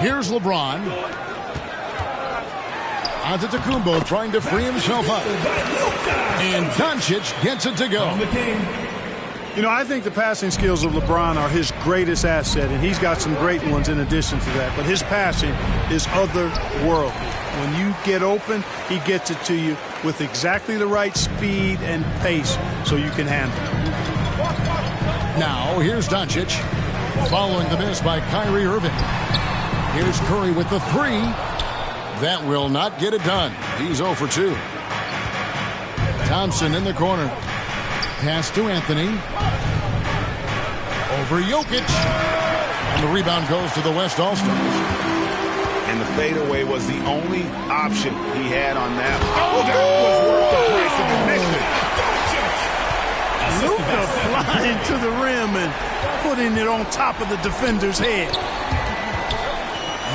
Here's LeBron. Antetokounmpo trying to free himself up. And Doncic gets it to go. You know, I think the passing skills of LeBron are his greatest asset, and he's got some great ones in addition to that. But his passing is otherworldly. When you get open, he gets it to you with exactly the right speed and pace so you can handle it. Now, here's Doncic. Following the miss by Kyrie Irving. Here's Curry with the three. That will not get it done. He's 0 for 2. Thompson in the corner. Pass to Anthony. Over Jokic. And the rebound goes to the West All-Stars. And the fadeaway was the only option he had on that. Oh, that was worth the price of admission. Luka flying to the rim and putting it on top of the defender's head.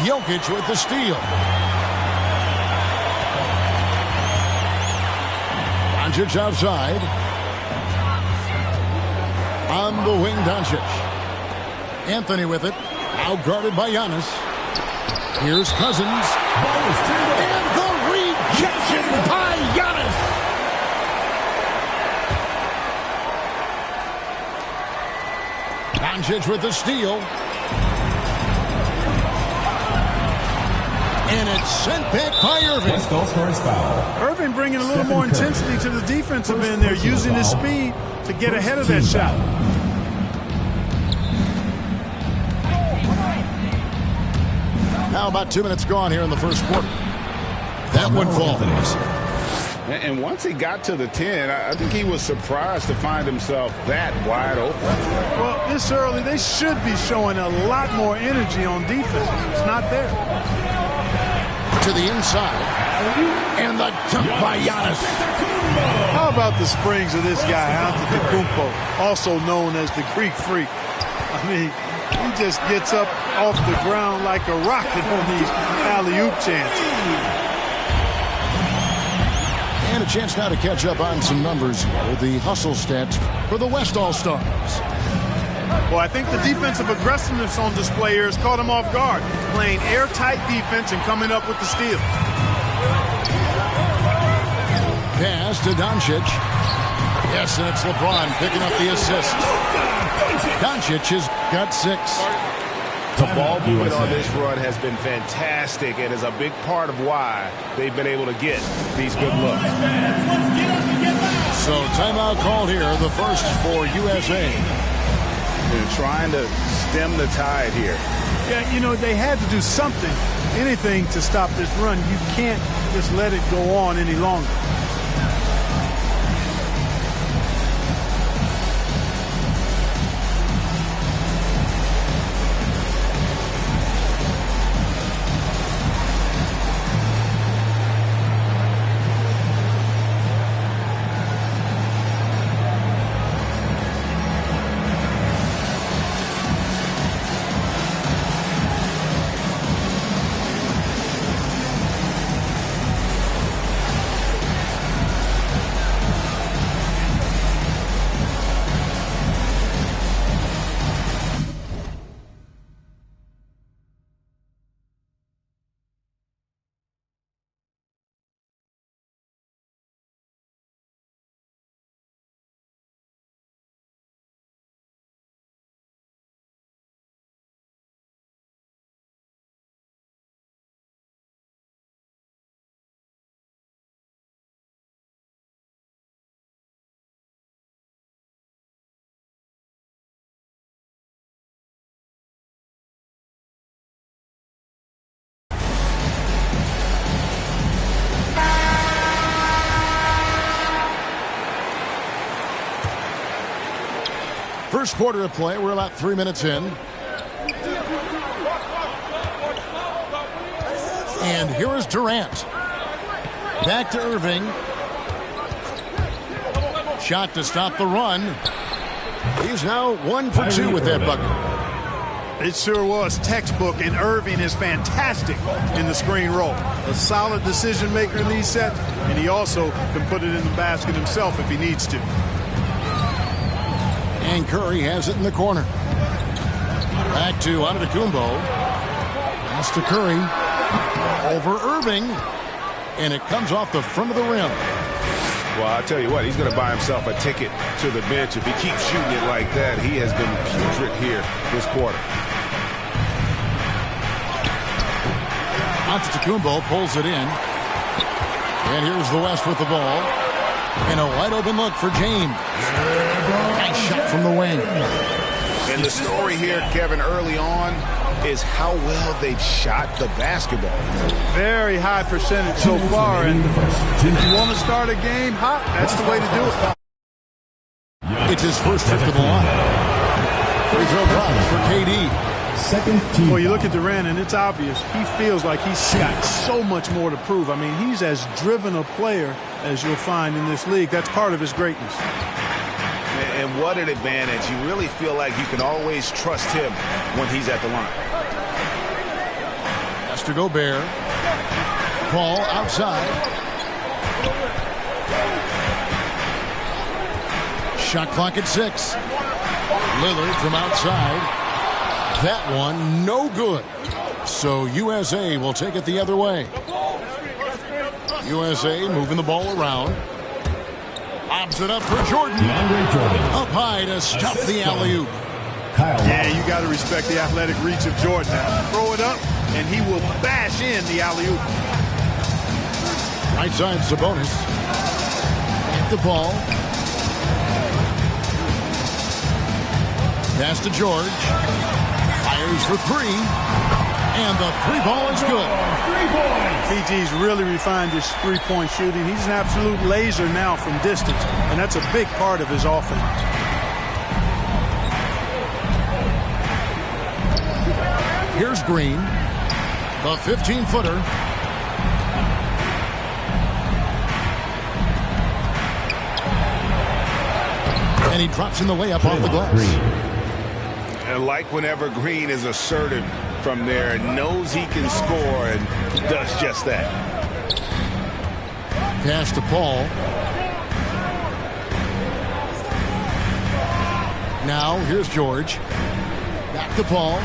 Jokic with the steal. Doncic outside. On the wing, Doncic. Anthony with it. Out guarded by Giannis. Here's Cousins. And the rejection by Giannis. Doncic with the steal. And it's sent back by Irving. Irving bringing a little more intensity to the defensive end there, using his speed to get ahead of that shot. Now about 2 minutes gone here in the first quarter. That one falls. And once he got to the 10, I think he was surprised to find himself that wide open. Well, this early, they should be showing a lot more energy on defense. It's not there. To the inside. And the dunk by Giannis. How about the springs of this guy, Antetokounmpo, also known as the Greek Freak? I mean, he just gets up off the ground like a rocket on these alley-oop chances. And a chance now to catch up on some numbers here. The hustle stats for the West All-Stars. Well, I think the defensive aggressiveness on display here has caught him off guard, playing airtight defense and coming up with the steal. Pass to Doncic. Yes, and it's LeBron picking up the assist. Doncic has got 6. The ball movement on this run has been fantastic and is a big part of why they've been able to get these good looks. So timeout called here, the first for USA. They're trying to stem the tide here. Yeah, you know, they had to do something, anything to stop this run. You can't just let it go on any longer. First quarter of play. We're about 3 minutes in. And here is Durant. Back to Irving. Shot to stop the run. He's now 1 for 2 with that bucket. It sure was textbook, and Irving is fantastic in the screen roll. A solid decision maker in these sets, and he also can put it in the basket himself if he needs to. And Curry has it in the corner. Back to Antetokounmpo. Pass to Curry. Over Irving. And it comes off the front of the rim. Well, I'll tell you what, he's going to buy himself a ticket to the bench. If he keeps shooting it like that, he has been putrid here this quarter. Antetokounmpo pulls it in. And here's the West with the ball. And a wide open look for James. Nice shot from the wing. And the story here, Kevin, early on is how well they've shot the basketball. Very high percentage so far. And if you want to start a game hot, that's the way to do it. It's his first trip to the line. Free throw drops for KD. Second team. Well, you look at Durant, and it's obvious. He feels like he's got so much more to prove. I mean, he's as driven a player as you'll find in this league. That's part of his greatness. And what an advantage. You really feel like you can always trust him when he's at the line. Has to Gobert. Ball outside. Shot clock at 6. Lillard from outside. That one, no good. So USA will take it the other way. USA moving the ball around. Lobs it up for Jordan. Up high to stop the alley-oop. Yeah, you got to respect the athletic reach of Jordan. Now, throw it up, and he will bash in the alley-oop. Right side, Sabonis. At the ball. Pass to George. Fires for 3. And the 3-ball is good. PG's really refined his three-point shooting. He's an absolute laser now from distance, and that's a big part of his offense. Here's Green. The 15-footer. And he drops in the layup off the glass. And like whenever Green is assertive from there, knows he can score and does just that. Pass to Paul. Now here's George. Back to Paul.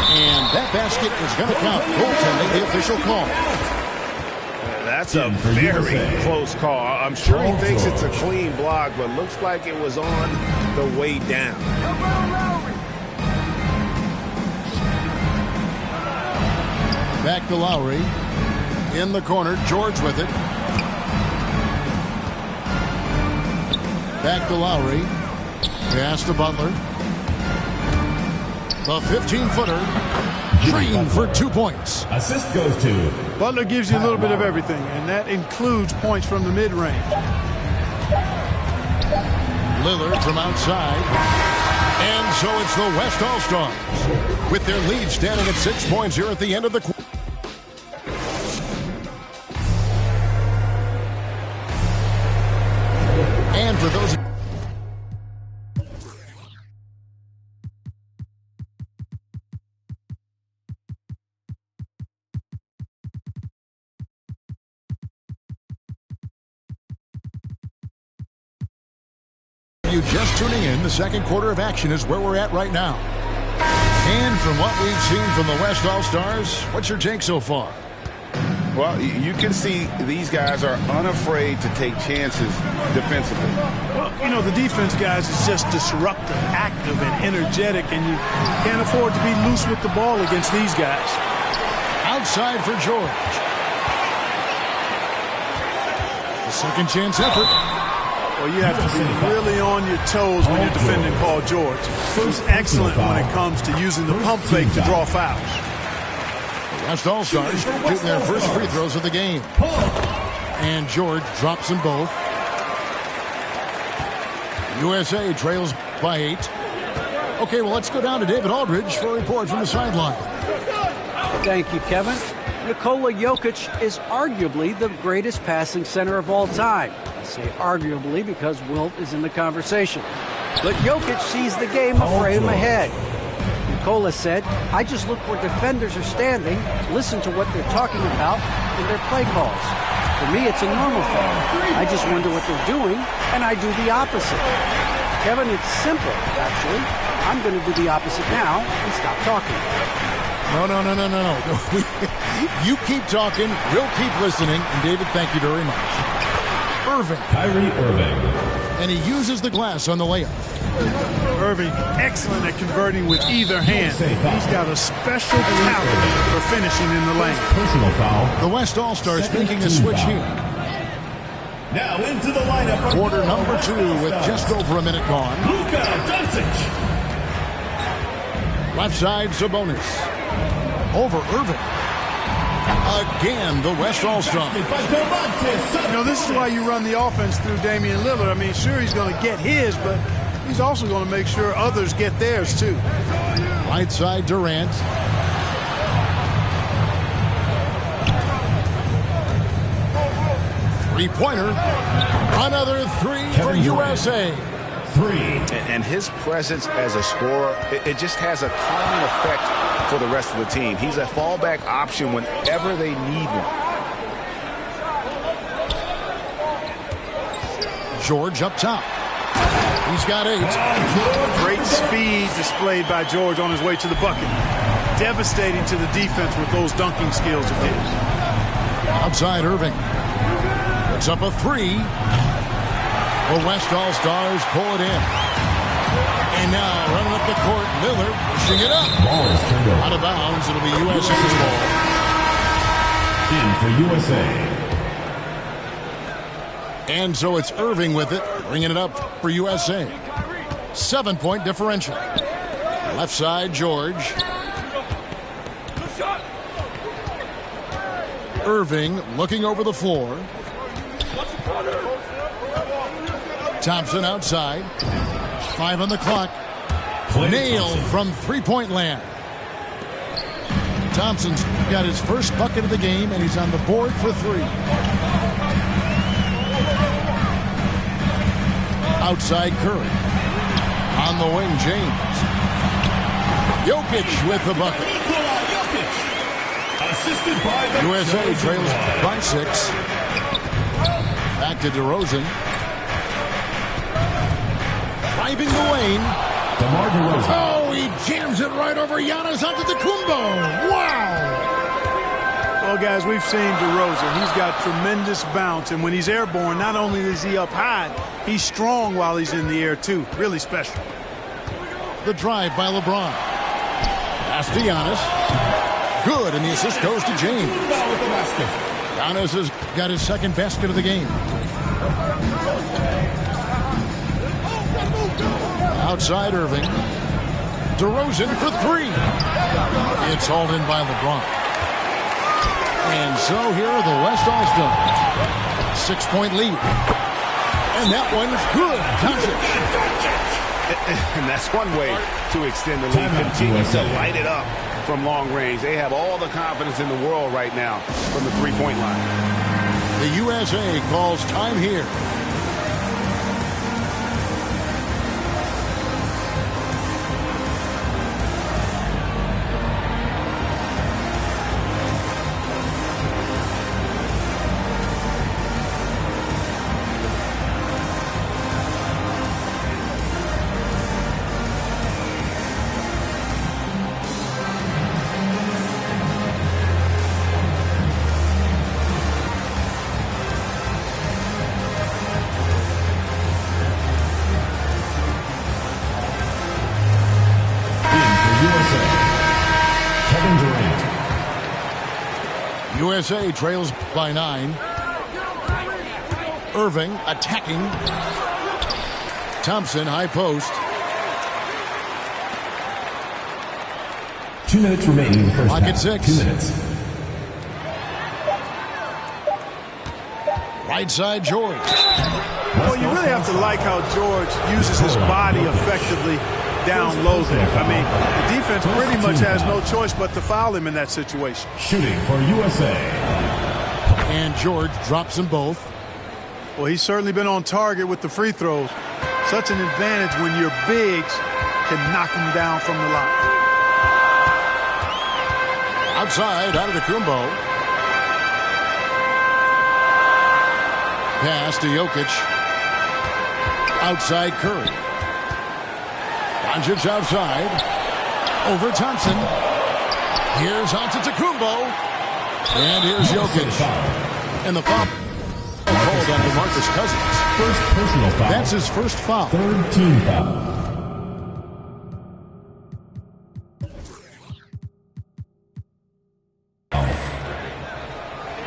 And that basket is going to count. Goaltending, the official call. That's a very close call. I'm sure he thinks it's a clean block, but looks like it was on the way down. Back to Lowry. In the corner, George with it. Back to Lowry. Pass to Butler. The 15-footer. Green for 2 points. Assist goes to Butler gives you a little bit of everything, and that includes points from the mid-range. Lillard from outside. And so it's the West All-Stars with their lead standing at 6 points here at the end of the quarter. And for those you just tuning in, the second quarter of action is where we're at right now. And from what we've seen from the West All-Stars, what's your take so far? Well, you can see these guys are unafraid to take chances defensively. Well, you know, the defense, guys, is just disruptive, active, and energetic, and you can't afford to be loose with the ball against these guys. Outside for George. The second chance effort. Well, you have to be really on your toes when you're defending Paul George. He's excellent when it comes to using the pump fake to draw fouls. The West All-Stars shooting their first free throws of the game. And George drops them both. USA trails by 8. Okay, well, let's go down to David Aldridge for a report from the sideline. Thank you, Kevin. Nikola Jokic is arguably the greatest passing center of all time. I say arguably because Wilt is in the conversation. But Jokic sees the game a frame ahead. Nikola said, I just look where defenders are standing, listen to what they're talking about in their play calls. For me, it's a normal thing. I just wonder what they're doing, and I do the opposite. Kevin, it's simple, actually. I'm going to do the opposite now and stop talking. No. You keep talking, we'll keep listening, and David, thank you very much. Irving. Kyrie Irving. And he uses the glass on the layup. Irving, excellent at converting with either hand. He's got a special talent for finishing in the lane. Personal foul. The West All-Stars making a switch here. Now into the lineup. Quarter number 2 with just over a minute gone. Luka Doncic. Left side, Sabonis. Over Irving. Again, the West All-Star. This is why you run the offense through Damian Lillard. I mean, sure, he's going to get his, but he's also going to make sure others get theirs, too. Right side, Durant. Three-pointer. Another three for USA. And his presence as a scorer, it just has a calming effect for the rest of the team. He's a fallback option whenever they need one. George up top. He's got 8. Great speed displayed by George on his way to the bucket. Devastating to the defense with those dunking skills of his. Outside Irving. Puts up a 3. The West All-Stars pull it in. And now running up the court, Lillard pushing it up. Ball is turned over. Out of bounds, it'll be USA's ball. In for USA. And so it's Irving with it, bringing it up for USA. 7-point differential. Left side, George. Irving looking over the floor. Thompson outside. 5 on the clock. Nailed from three-point land. Thompson's got his first bucket of the game, and he's on the board for 3. Outside Curry. On the wing, James. Jokic with the bucket. Assisted by the USA trails by 6. Back to DeRozan. Driving the lane. DeMar DeRozan. Oh, he jams it right over Giannis Antetokounmpo. Wow! Well, guys, we've seen DeRozan. He's got tremendous bounce, and when he's airborne, not only is he up high, he's strong while he's in the air, too. Really special. The drive by LeBron. Pass to Giannis. Good, and the assist goes to James. Giannis has got his second basket of the game. Outside Irving. DeRozan for 3. It's hauled in by LeBron. And so here are the West All-Stars. 6-point lead. And that one's good. Doncic. And that's one way to extend the lead. Continue to light it up from long range. They have all the confidence in the world right now from the three-point line. The USA calls time here. USA trails by 9. Irving attacking. Thompson, high post. 2 minutes remaining in the first Clock at half. 6. 2 minutes. Right side, George. Well, you really have to like how George uses his body effectively down low there. I mean, the defense pretty much has no choice but to foul him in that situation. Shooting for USA. And George drops them both. Well, he's certainly been on target with the free throws. Such an advantage when your bigs can knock him down from the line. Outside, Antetokounmpo. Pass to Jokic. Outside Curry. Doncic outside. Over Thompson. Here's Antetokounmpo. And here's Jokic. And the foul called on DeMarcus Cousins. First personal foul. That's his first foul. Third team foul.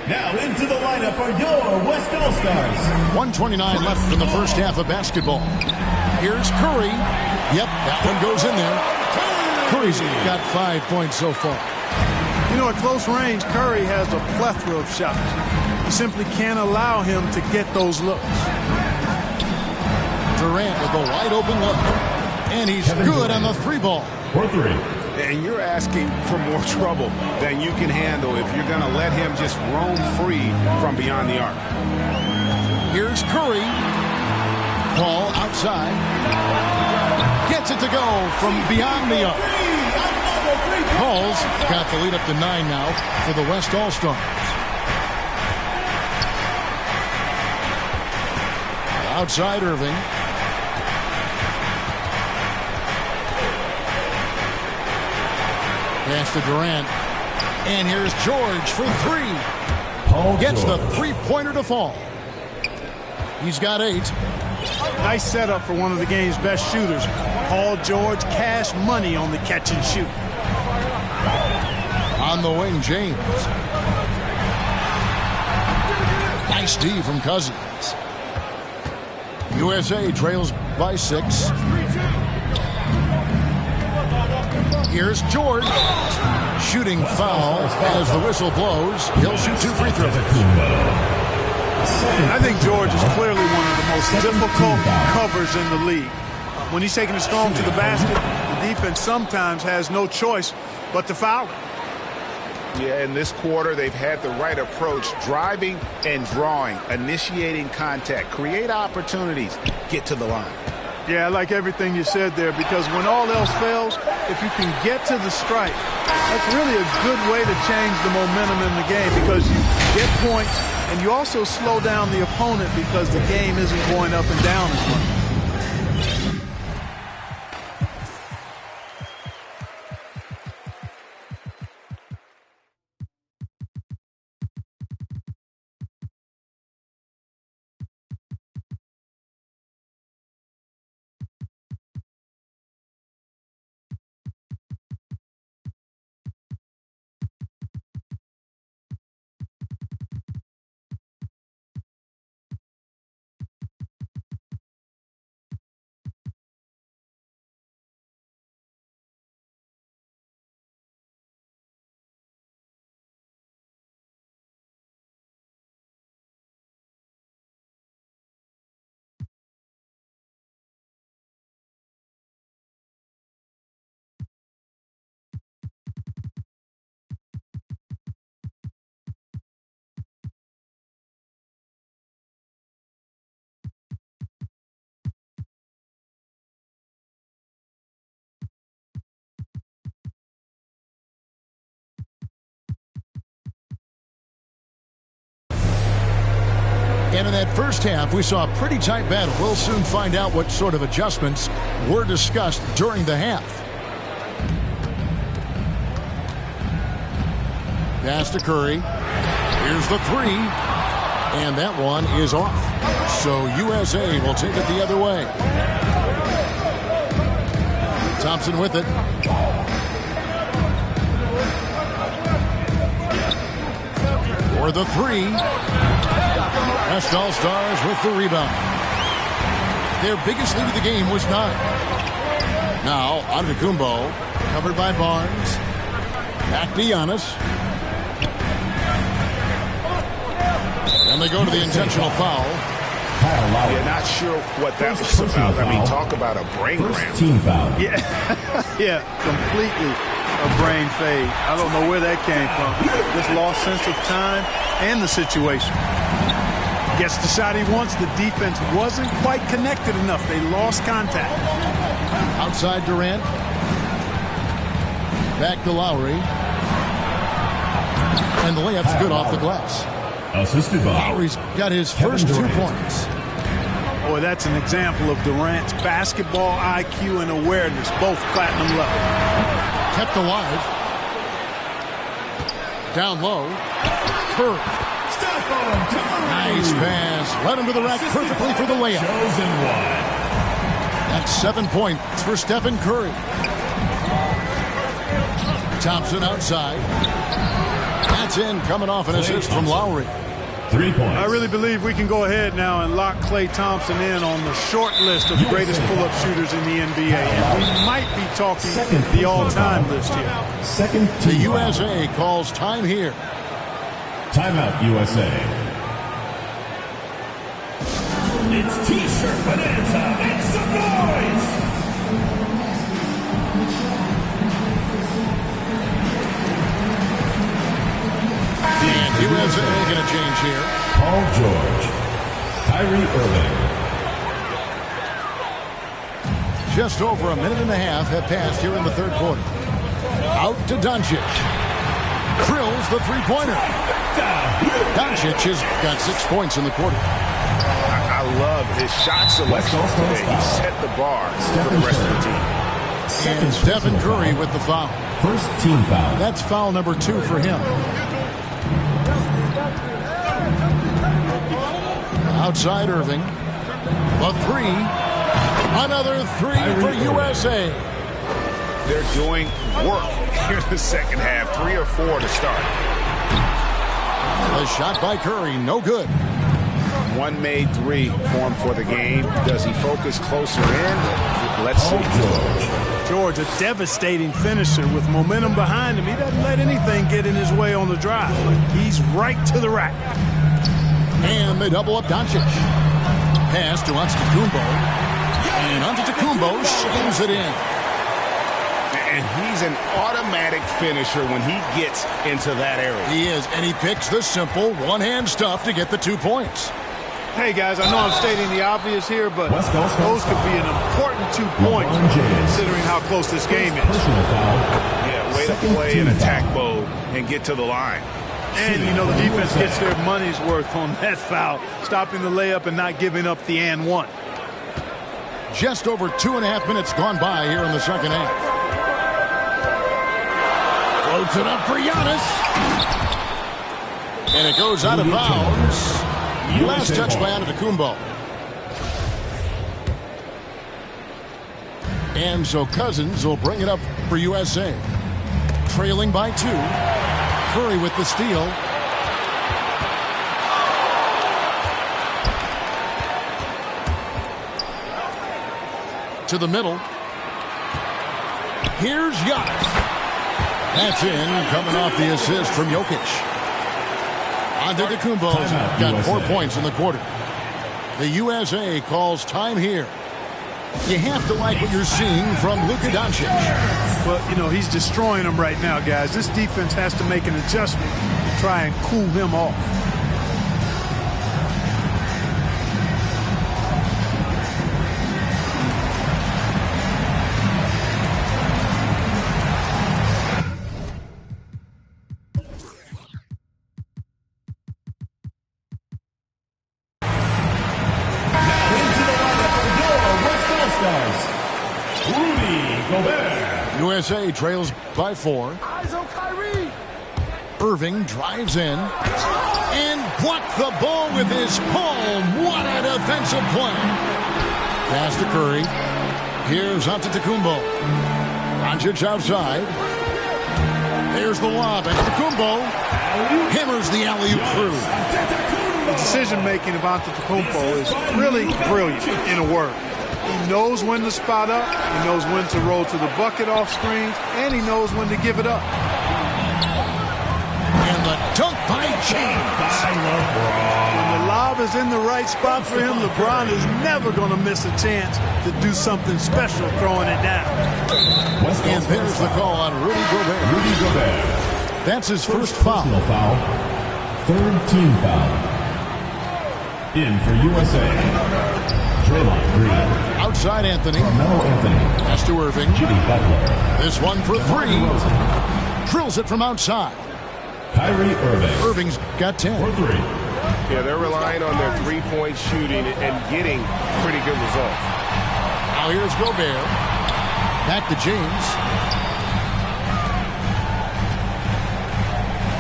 Now into the lineup are your West All-Stars. 1:29 left in the first half of basketball. Here's Curry. Yep, that one goes in there. Curry's got 5 points so far. You know, at close range, Curry has a plethora of shots. You simply can't allow him to get those looks. Durant with a wide open look. And he's good on the three ball. For three. And you're asking for more trouble than you can handle if you're going to let him just roam free from beyond the arc. Here's Curry. Paul outside. Gets it to go from beyond the arc. Paul's got the lead up to 9 now for the West All-Stars. Outside Irving. Pass to Durant. And here's George for three. Paul Gets George. the three-pointer to fall. He's got 8. Nice setup for one of the game's best shooters. Paul George, cash money on the catch and shoot. On the wing, James. Nice D from Cousins. USA trails by 6. Here's George. Shooting foul as the whistle blows. He'll shoot 2 free throws. I think George is clearly one of the most difficult covers in the league. When he's taking it strong to the basket, the defense sometimes has no choice but to foul him. Yeah, in this quarter, they've had the right approach, driving and drawing, initiating contact, create opportunities, get to the line. Yeah, I like everything you said there, because when all else fails, if you can get to the strike, that's really a good way to change the momentum in the game, because you get points and you also slow down the opponent because the game isn't going up and down as much. And in that first half, we saw a pretty tight battle. We'll soon find out what sort of adjustments were discussed during the half. Pass to Curry. Here's the three. And that one is off. So USA will take it the other way. Thompson with it. For the three. West All-Stars with the rebound. Their biggest lead of the game was 9. Now, Antetokounmpo, covered by Barnes. Back to Giannis. And they go to the intentional foul. You're not sure what that was about. I mean, talk about a brain cramp. Team foul. Yeah, yeah, completely a brain fade. I don't know where that came from. Just lost sense of time and the situation. Gets the shot he wants. The defense wasn't quite connected enough. They lost contact. Outside Durant. Back to Lowry. And the layup's good off the glass. Assisted by Lowry's got his first 2 points. Boy, that's an example of Durant's basketball IQ and awareness, both platinum level. Kept alive. Down low. Curve. Nice pass. Led him to the rack perfectly for the layup. That's 7 points for Stephen Curry. Thompson outside. That's in, coming off an assist from Lowry. 3 points. I really believe we can go ahead now and lock Klay Thompson in on the short list of the greatest pull-up shooters in the NBA. And we might be talking the all-time list here. The USA calls time here. Timeout, USA. It's T-shirt bonanza. Make some noise. And USA going to change here. Paul George. Kyrie Irving. Just over a minute and a half have passed here in the third quarter. Out to Doncic. Drills the three-pointer. Doncic has got 6 points in the quarter. I love his shot selection today. He set the bar for the rest of the team. And Stephen Curry with the foul. First team foul. That's foul number 2 for him. Outside Irving. A three. Another three for USA. They're doing work here in the second half. 3 or 4 to start. A shot by Curry. No good. One made three for him for the game. Does he focus closer in? Let's see. George, a devastating finisher with momentum behind him. He doesn't let anything get in his way on the drive. He's right to the rack. And they double up Doncic. Pass to Antetokounmpo. And Antetokounmpo slams it in. And he's an automatic finisher when he gets into that area. He is, and he picks the simple one-hand stuff to get the 2 points. Hey, guys, I know I'm stating the obvious here, but those could be an important 2 points considering how close this game is. Yeah, way to play in attack mode and get to the line. And, you know, the defense gets their money's worth on that foul, stopping the layup and not giving up the and one. Just over 2.5 minutes gone by here in the second half. Floats it up for Giannis. And it goes out of bounds. Last touch by Antetokounmpo. And so Cousins will bring it up for USA. Trailing by 2. Curry with the steal. To the middle. Here's Giannis. That's in, coming off the assist from Jokic. Antetokounmpo's got 4 points in the quarter. The USA calls time here. You have to like what you're seeing from Luka Doncic. But, you know, he's destroying them right now, guys. This defense has to make an adjustment to try and cool him off. USA trails by 4. Eyes on Kyrie. Irving drives in and blocked the ball with his palm. What a defensive play. Pass to Curry. Here's Antetokounmpo. Doncic outside. There's the lob. Antetokounmpo hammers the alley-oop through. The decision-making of Antetokounmpo is really brilliant, in a word. He knows when to spot up, he knows when to roll to the bucket off screens, and he knows when to give it up. And the dunk by James. When the lob is in the right spot for him, LeBron is never going to miss a chance to do something special throwing it down. And there's the call on Rudy Gobert. That's his first foul. Third team foul. In for USA. Draymond Green. Outside Anthony. Carmelo Anthony. Pass to Irving. Jimmy Butler. This one for 3. Drills it from outside. Kyrie Irving. Irving's got 10. For 3. Yeah, they're relying on their three-point shooting and getting pretty good results. Now here's Gobert. Back to James.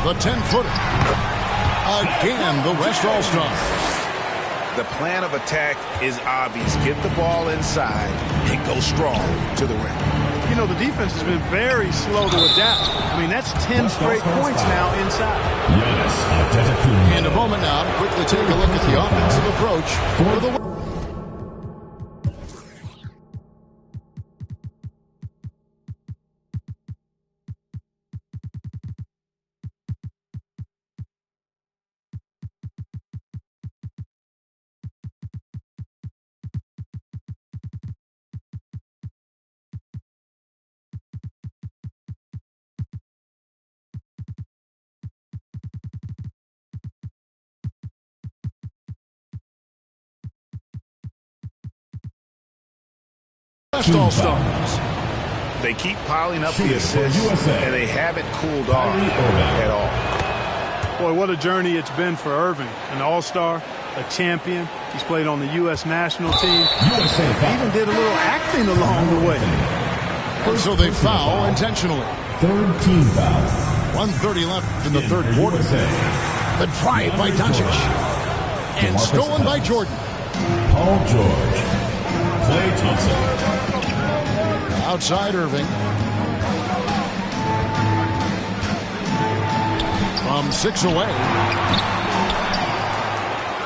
The 10-footer. Again, the West All-Stars. The plan of attack is obvious. Get the ball inside and go strong to the rim. You know, the defense has been very slow to adapt. I mean, that's 10 straight points now inside. And a moment now to quickly take a look at the offensive approach for the... All-Stars. They keep piling up the assists, and they haven't cooled off at all. Boy, what a journey it's been for Irving. An all-star, a champion. He's played on the U.S. national team. He even did a little acting along the way. And so they foul intentionally. Third team foul. 1:30 left in the third quarter. The drive by Doncic. And stolen by Jordan. Paul George. Klay Thompson. Outside Irving. From 6 away.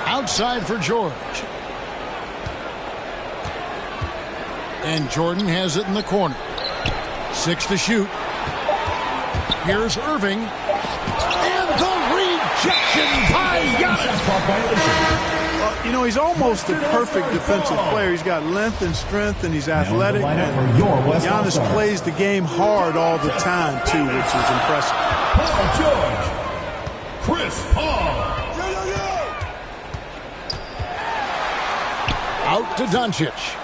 Outside for George. And Jordan has it in the corner. 6 to shoot. Here's Irving. And the rejection by Giannis. You know, he's almost a perfect defensive player. He's got length and strength, and he's athletic. Giannis plays the game hard all the time, too, which is impressive. Paul George. Chris Paul. Out to Doncic.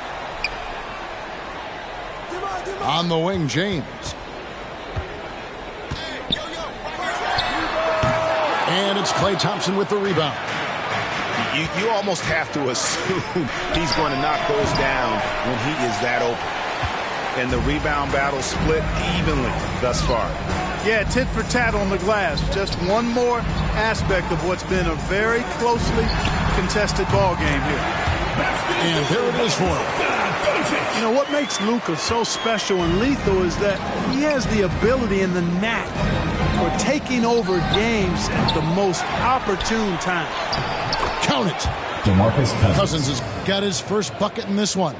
On the wing, James. And it's Klay Thompson with the rebound. You almost have to assume he's going to knock those down when he is that open. And the rebound battle split evenly thus far. Yeah, tit for tat on the glass. Just one more aspect of what's been a very closely contested ball game here. And there it is for him. You know, what makes Luka so special and lethal is that he has the ability and the knack for taking over games at the most opportune time. Count it. DeMarcus Cousins has got his first bucket in this one.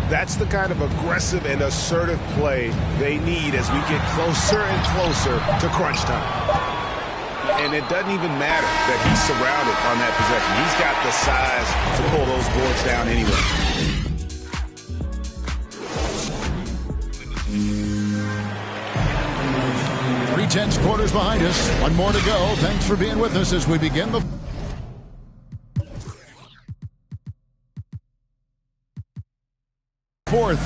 That's the kind of aggressive and assertive play they need as we get closer and closer to crunch time. And it doesn't even matter that he's surrounded on that possession. He's got the size to pull those boards down anyway. Three-tenths quarters behind us. One more to go. Thanks for being with us as we begin the fourth.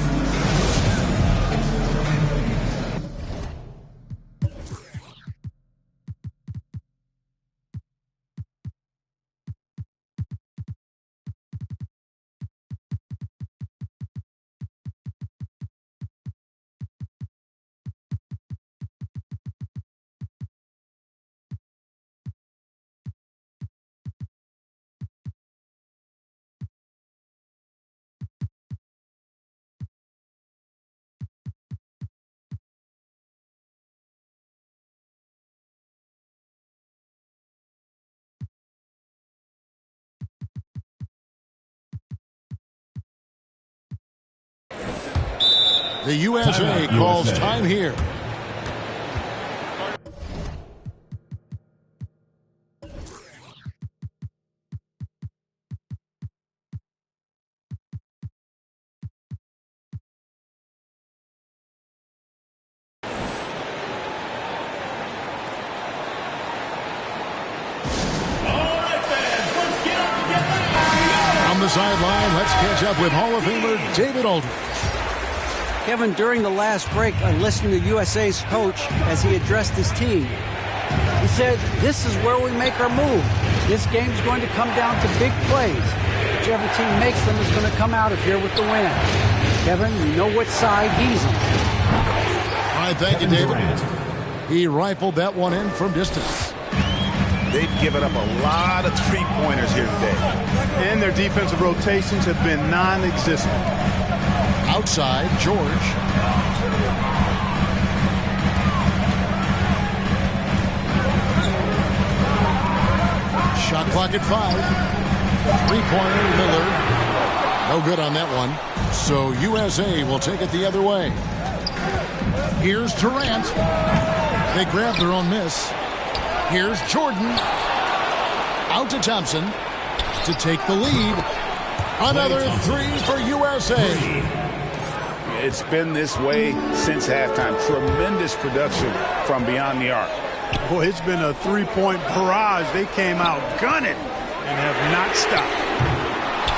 The USA calls time here. On the sideline, let's catch up with Hall of Famer David Aldridge. Kevin, during the last break, I listened to USA's coach as he addressed his team. He said, "This is where we make our move. This game's going to come down to big plays. Whichever team makes them is going to come out of here with the win. Kevin, you know what side he's on. All right, thank you, David. He rifled that one in from distance. They've given up a lot of three-pointers here today. And their defensive rotations have been non-existent. Outside, George. Shot clock at 5. Three-pointer, Lillard. No good on that one. So USA will take it the other way. Here's Durant. They grab their own miss. Here's Jordan. Out to Thompson to take the lead. Another three for USA. It's been this way since halftime. Tremendous production from beyond the arc. Boy, it's been a three-point barrage. They came out gunning and have not stopped.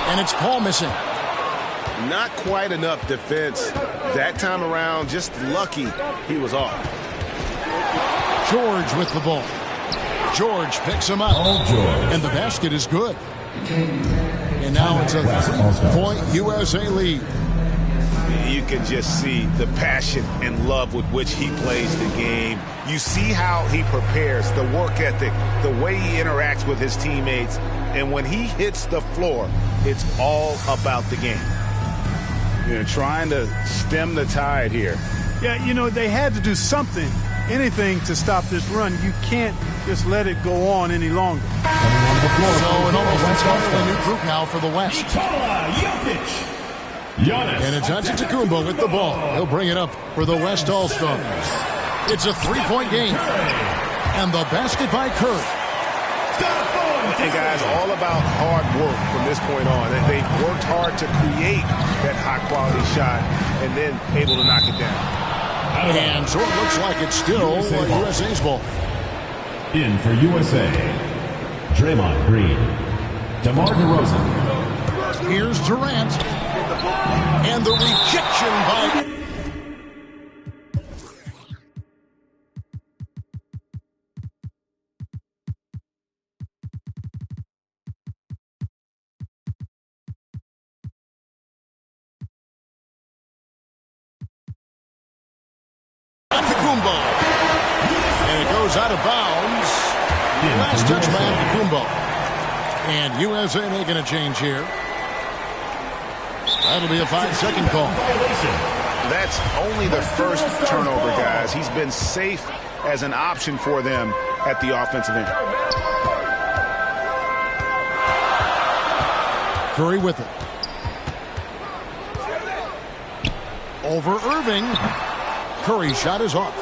And it's Paul missing. Not quite enough defense that time around. Just lucky he was off. George with the ball. George picks him up. And the basket is good. And now it's a 3-point USA lead. You can just see the passion and love with which he plays the game. You see how he prepares, the work ethic, the way he interacts with his teammates. And when he hits the floor, it's all about the game. You're trying to stem the tide here. Yeah, you know, they had to do something, anything to stop this run. You can't just let it go on any longer. So an almost entirely new group now for the West. Nikola Jokic. And it's Antetokounmpo with the ball. He'll bring it up for the West All-Stars. It's a three-point game. And the basket by Curry. And guys, all about hard work from this point on. They've worked hard to create that high-quality shot and then able to knock it down. And so it looks like it's still USA's ball. In for USA, Draymond Green, DeMar DeRozan. Here's Durant. And the rejection by... Antetokounmpo. And it goes out of bounds. Last touch by Antetokounmpo. And USA making a change here. That'll be a 5-second call. That's only the first turnover, guys. He's been safe as an option for them at the offensive end. Curry with it. Over Irving. Curry's shot is off.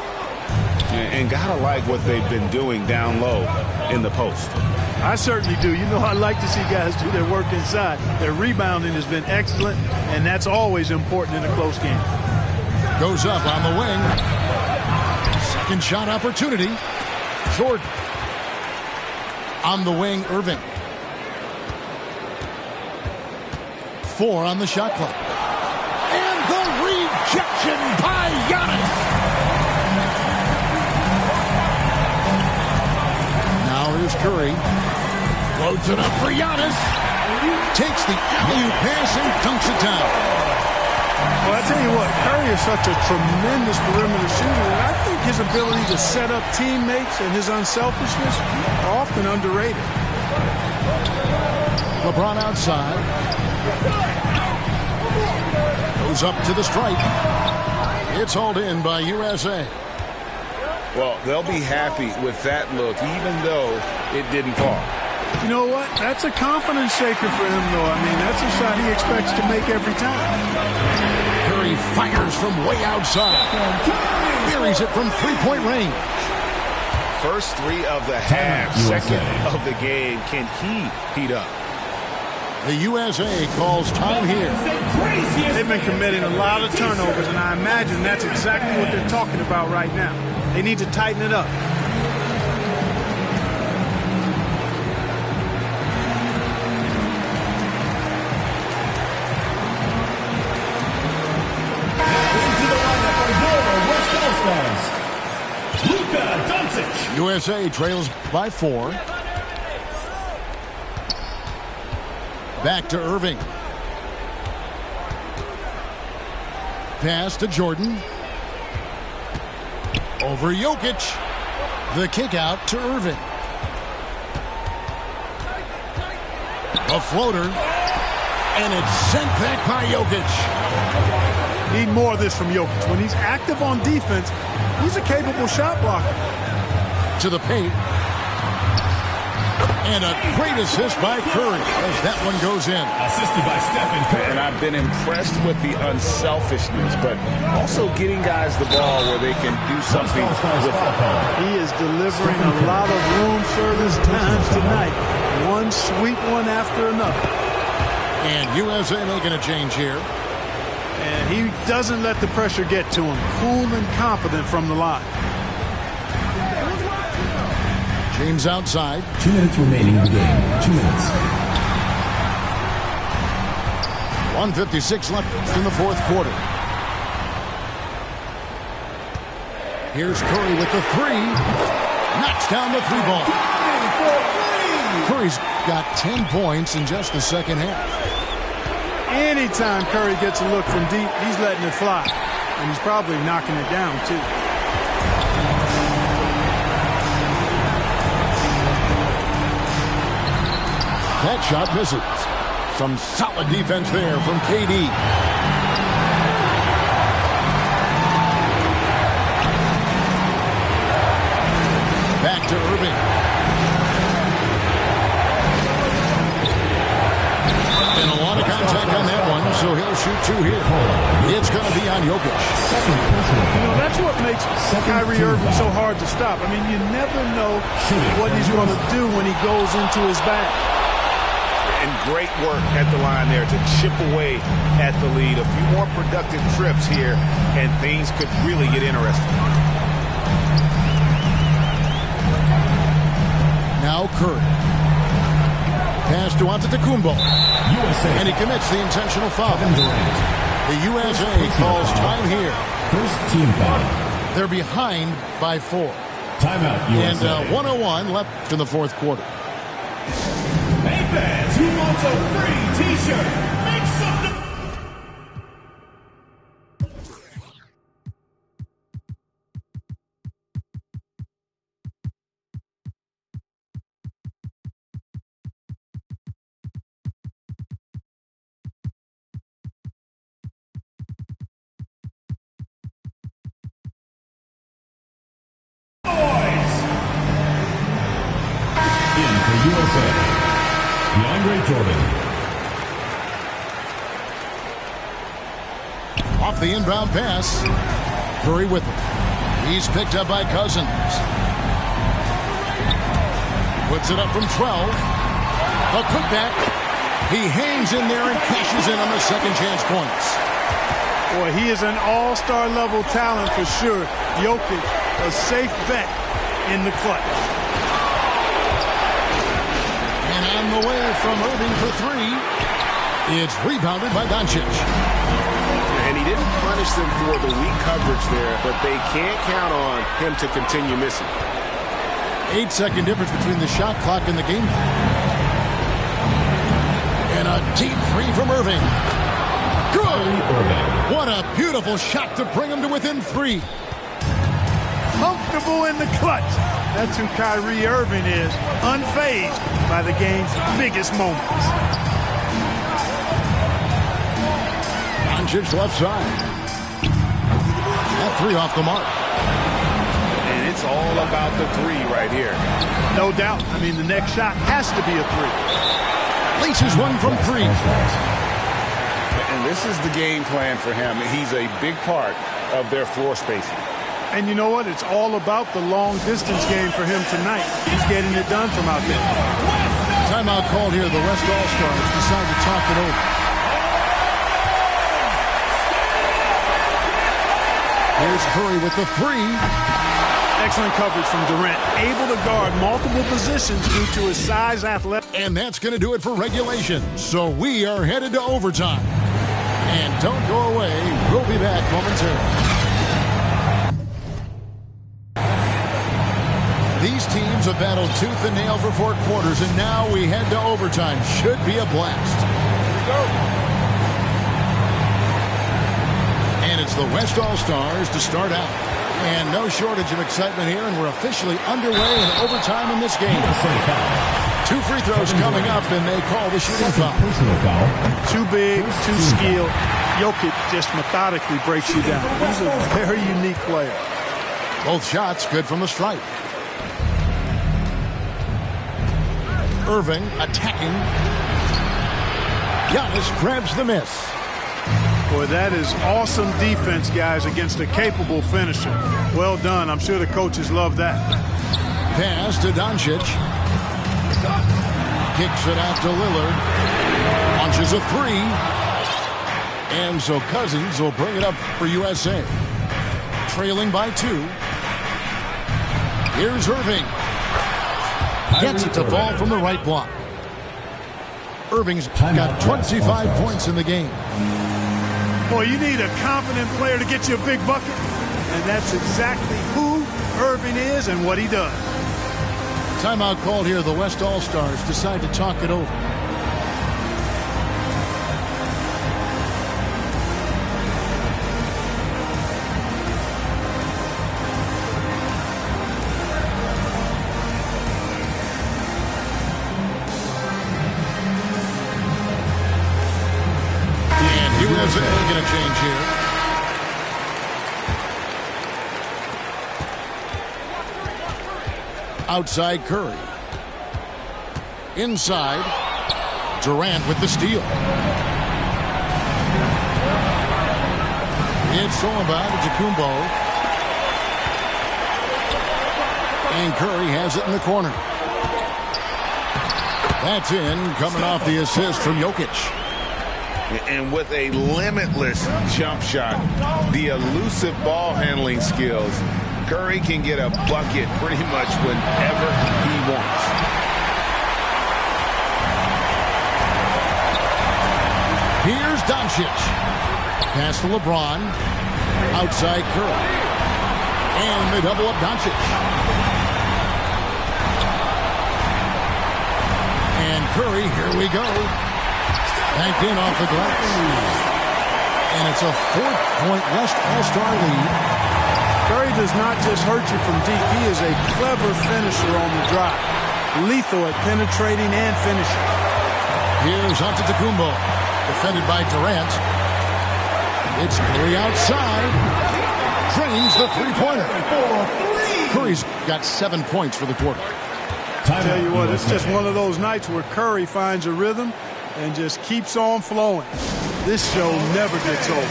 And gotta like what they've been doing down low in the post. I certainly do. You know, I like to see guys do their work inside. Their rebounding has been excellent, and that's always important in a close game. Goes up on the wing. Second shot opportunity. Jordan. On the wing, Irving. 4 on the shot clock. And the rejection by Giannis. Now here's Curry. Loads it up for Giannis. Takes the alley-oop pass and dunks it down. Well, I tell you what, Curry is such a tremendous perimeter shooter, and I think his ability to set up teammates and his unselfishness are often underrated. LeBron outside. Goes up to the stripe. It's hauled in by USA. Well, they'll be happy with that look, even though it didn't fall. You know what? That's a confidence shaker for him, though. I mean, that's a shot he expects to make every time. Curry fires from way outside. Buries it from three-point range. First 3 of the half, second of the game. Can he heat up? The USA calls time here. They've been committing a lot of turnovers, and I imagine that's exactly what they're talking about right now. They need to tighten it up. Luka Doncic. USA trails by 4. Back to Irving. Pass to Jordan. Over Jokic. The kick out to Irving. A floater. And it's sent back by Jokic. Need more of this from Jokic. When he's active on defense, he's a capable shot blocker. To the paint. And a great assist by Curry as that one goes in. Assisted by Stephen Curry. And I've been impressed with the unselfishness, but also getting guys the ball where they can do something with it. He is delivering a lot of room service times tonight. One sweet one after another. And USA making a change here. And he doesn't let the pressure get to him. Cool and confident from the line. James outside. 2 minutes remaining in the game. 2 minutes. 1:56 left in the fourth quarter. Here's Curry with the three. Knocks down the three ball. Curry's got 10 points in just the second half. Anytime Curry gets a look from deep, he's letting it fly. And he's probably knocking it down, too. That shot misses. Some solid defense there from KD. Back to Irving. And a lot of contact on that one, so he'll shoot two here. It's going to be on Jokic. You know, that's what makes Kyrie Irving so hard to stop. I mean, you never know what he's going to do when he goes into his bag. And great work at the line there to chip away at the lead. A few more productive trips here, and things could really get interesting. Now Curry. Pass to Antetokounmpo. USA. And he commits the intentional foul. The USA calls time here. First team foul. They're behind by 4. Timeout, USA. And 1:01 left in the fourth quarter. Hey fans, who wants a free t-shirt? Make some noise! In for USA. DeAndre Jordan. Off the inbound pass. Curry with it. He's picked up by Cousins. Puts it up from 12. A putback. He hangs in there and cashes in on the second chance points. Boy, he is an all-star level talent for sure. Jokic, a safe bet in the clutch. And on the way from Irving for 3. It's rebounded by Doncic. And he didn't punish them for the weak coverage there, but they can't count on him to continue missing. 8-second difference between the shot clock and the game clock. And a deep three from Irving. Good! What a beautiful shot to bring him to within 3. Comfortable in the clutch. That's who Kyrie Irving is, unfazed by the game's biggest moments. Doncic left side. That 3 off the mark. And it's all about the 3 right here. No doubt. I mean, the next shot has to be a 3. Laces one from 3. And this is the game plan for him. He's a big part of their floor spacing. And you know what? It's all about the long-distance game for him tonight. He's getting it done from out there. Timeout called here. The West All-Stars decide to talk it over. Here's Curry with the 3. Excellent coverage from Durant. Able to guard multiple positions due to his size, athletic. And that's going to do it for regulation. So we are headed to overtime. And don't go away. We'll be back momentarily. These teams have battled tooth and nail for 4 quarters, and now we head to overtime. Should be a blast. And it's the West All-Stars to start out. And no shortage of excitement here, and we're officially underway in overtime in this game. 2 free throws coming up, and they call the shooting foul. Too big, too skilled. Jokic just methodically breaks you down. He's a very unique player. Both shots good from the stripe. Irving attacking. Giannis grabs the miss. Boy, that is awesome defense, guys, against a capable finisher. Well done. I'm sure the coaches love that. Pass to Doncic. Kicks it out to Lillard. Launches a 3. And so Cousins will bring it up for USA. Trailing by 2. Here's Irving. Gets it to fall from the right block. Irving's got 25 points in the game. Boy, you need a confident player to get you a big bucket. And that's exactly who Irving is and what he does. Timeout called here. The West All-Stars decide to talk it over. USA going to change here. Outside Curry. Inside. Durant with the steal. It's stolen by Antetokounmpo. And Curry has it in the corner. That's in, coming off the assist from Jokic. And with a limitless jump shot, the elusive ball handling skills, Curry can get a bucket pretty much whenever he wants. Here's Doncic. Pass to LeBron. Outside Curry. And they double up Doncic. And Curry, here we go. Banked in off the glass. And it's a 4-point West All-Star lead. Curry does not just hurt you from deep. He is a clever finisher on the drive. Lethal at penetrating and finishing. Here's Antetokounmpo. Defended by Durant. It's Curry outside. Drains the three-pointer. Curry's got 7 points for the quarter. I tell you what, it's just one of those nights where Curry finds a rhythm and just keeps on flowing. This show never gets old.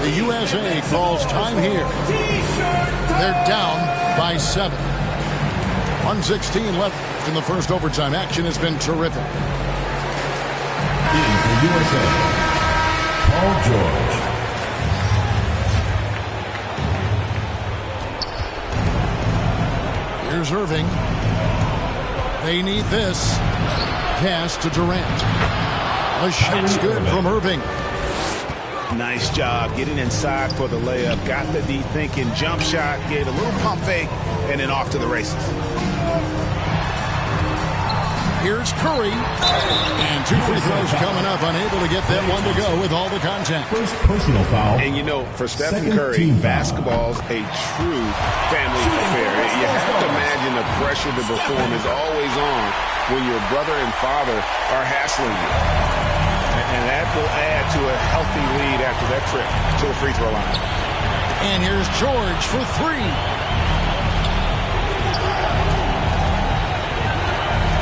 The USA calls time here. They're down by 7. 1:16 left in the first overtime. Action has been terrific. In for USA, Paul George. Here's Irving. They need this. Pass to Durant. A shot's good from Irving. Nice job getting inside for the layup. Got the D thinking. Jump shot. Gave a little pump fake. And then off to the races. Here's Curry. And 2 free throws coming up. Unable to get that one to go with all the contact. First personal foul. And you know, for Stephen Curry, basketball's a true family affair. You have to imagine the pressure to perform is always on when your brother and father are hassling you. And that will add to a healthy lead after that trip to the free throw line. And here's George for 3.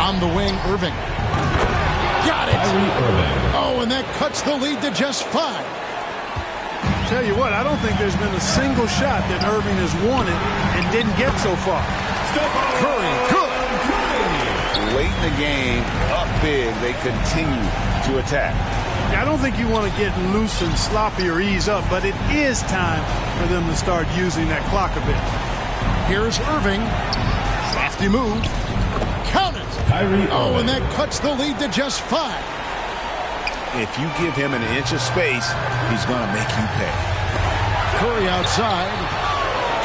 On the wing, Irving. Got it. Oh, and that cuts the lead to just 5. Tell you what, I don't think there's been a single shot that Irving has wanted and didn't get so far. Curry, good. Late in the game, up big, they continue to attack. I don't think you want to get loose and sloppy or ease up, but it is time for them to start using that clock a bit. Here's Irving. Crafty move. Count it. Oh, and that cuts the lead to just 5. If you give him an inch of space, he's going to make you pay. Curry outside.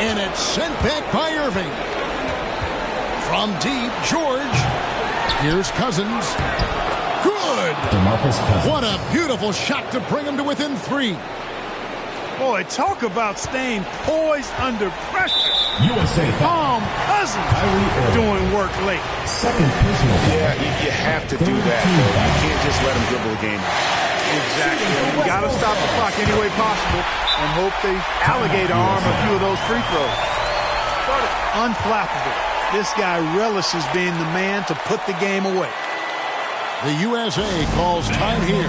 And it's sent back by Irving. From deep, George. Here's Cousins. Good. good. What a beautiful shot to bring him to within 3. Boy, talk about staying poised under pressure. USA foul. Cousins doing work late. Second personal foul. Yeah, you have to do that. You can't just let him dribble the game. Exactly. You got to stop the clock any way possible and hope they alligator arm a few of those free throws. Unflappable. This guy relishes being the man to put the game away. The USA calls time here.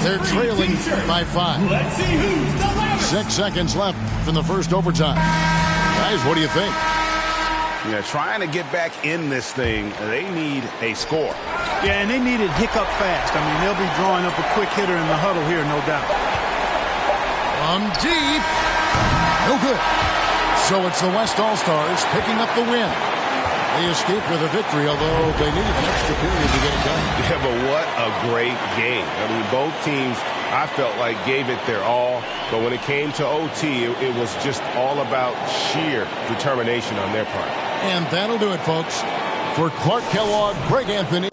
They're trailing by 5. Let's see who's the loudest. 6 seconds left from the first overtime. Guys, what do you think? Yeah, trying to get back in this thing, they need a score. Yeah, and they need it hiccup fast. I mean, they'll be drawing up a quick hitter in the huddle here, no doubt. From deep. No good. So it's the West All-Stars picking up the win. They escaped with a victory, although they needed an extra period to get it done. Yeah, but what a great game. I mean, both teams, I felt like, gave it their all. But when it came to OT, it was just all about sheer determination on their part. And that'll do it, folks. For Clark Kellogg, Greg Anthony.